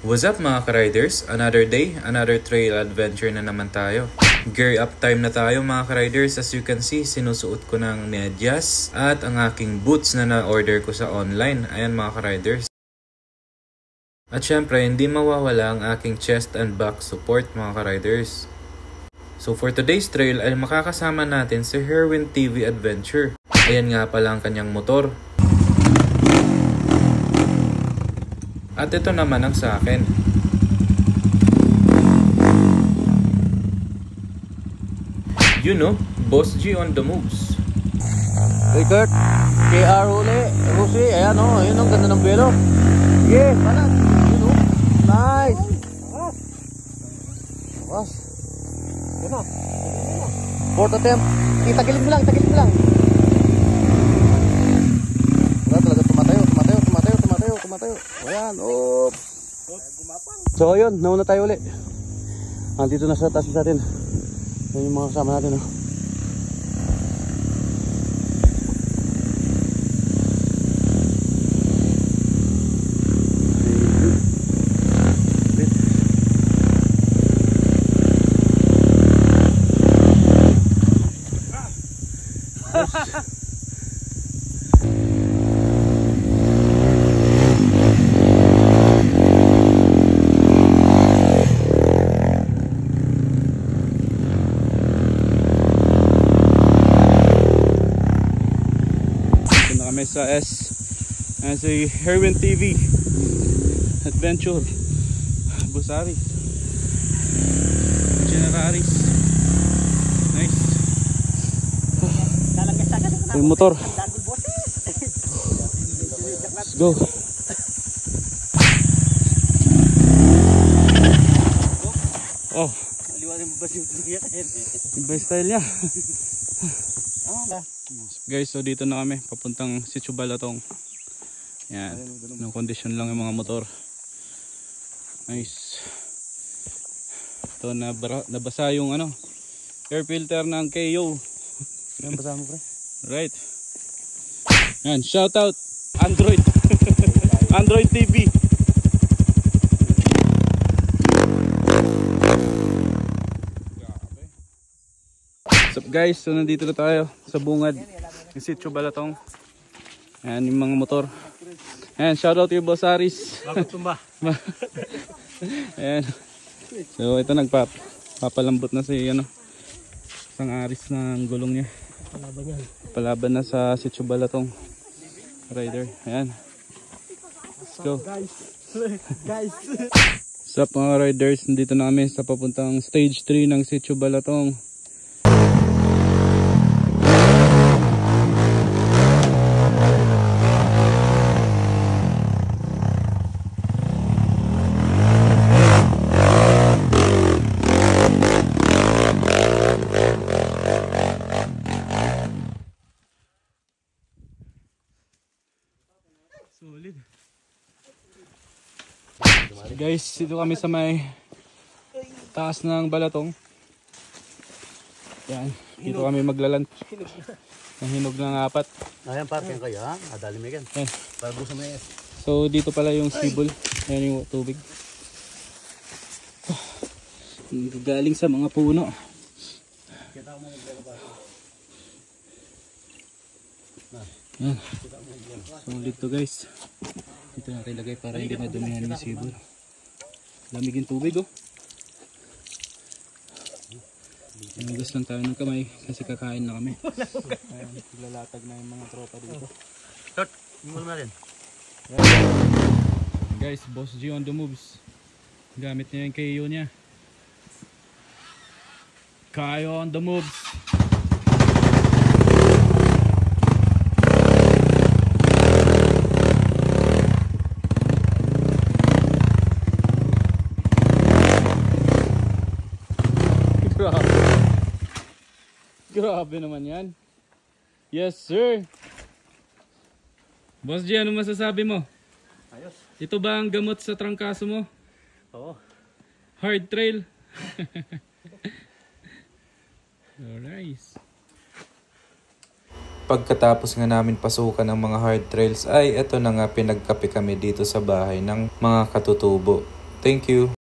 What's up mga ka-riders? Another day, another trail adventure na naman tayo. Gear up time na tayo mga ka-riders. As you can see, sinusuot ko ng medyas at ang aking boots na na-order ko sa online. Ayan mga ka-riders. At syempre, hindi mawawala ang aking chest and back support mga ka-riders. So for today's trail ay makakasama natin si Herwin TV Adventure. Ayan nga pala ang kanyang motor. At ito naman ang sa akin. You know, Boss G on the moves. Hey Kurt, KR huli, Rusi, ayan o, ayun ang ganda ng belo. Sige, panan, yun o, nice. Was, yun o, fourth attempt, tagilid mo lang. Wala talaga, tumatayo. Ayan, op. So ayun, nauna tayo ulit. Nandito na sa taas sa atin. Yan yung mga kasama natin o. Sa S and si Herwin TV Adventure Busari Generaris. Nice. Yung motor. Let's go. Oh, iba style niya. Guys, so dito na kami papuntang Sitio Balatong. Yan, no condition lang yung mga motor. Nice. Ito nabasa yung air filter ng KO. Yan, basa mo pre. Right. Yan, shout out Android. Android TV. Guys, so nandito na tayo sa bungad ng Sitio Balatong. Ayan yung mga motor. Ayan, shoutout yung Boss Aris. Bakit tumba? Ayan. So ito nagpapalambot na si isang Aris ng gulong niya. Palaban na sa Sitio Balatong rider. Ayan. Let's go. Guys. What's up mga riders? Nandito na kami sa papuntang stage 3 ng Sitio Balatong. Solid. Guys, dito kami sa may taas ng Balatong. Yan, dito kami maglalunch. Ang hinog ng apat. Ayan, parking kayo ha? Adali mo yan. Para busa mo yan. So dito pala yung sibol. Ayan yung tubig. Galing sa mga puno. Yan. Solid to guys. Dito natin ilagay para hindi madumihan yung sibol. Lamig yung tubig oh. Nagas lang tayo ng kamay kasi kakain na kami. Ayan, lalatag na yung mga tropa dito. Start! Mula natin. Guys, Boss G on the moves. Gamit niya yung KO niya. KO on the moves. Grabe naman yan. Yes sir. Boss G, ano masasabi mo? Ayos. Ito ba ang gamot sa trangkaso mo? Oo. Hard trail. Alright. Pagkatapos nga namin pasukan ng mga hard trails ay eto na nga pinagkape kami dito sa bahay ng mga katutubo. Thank you.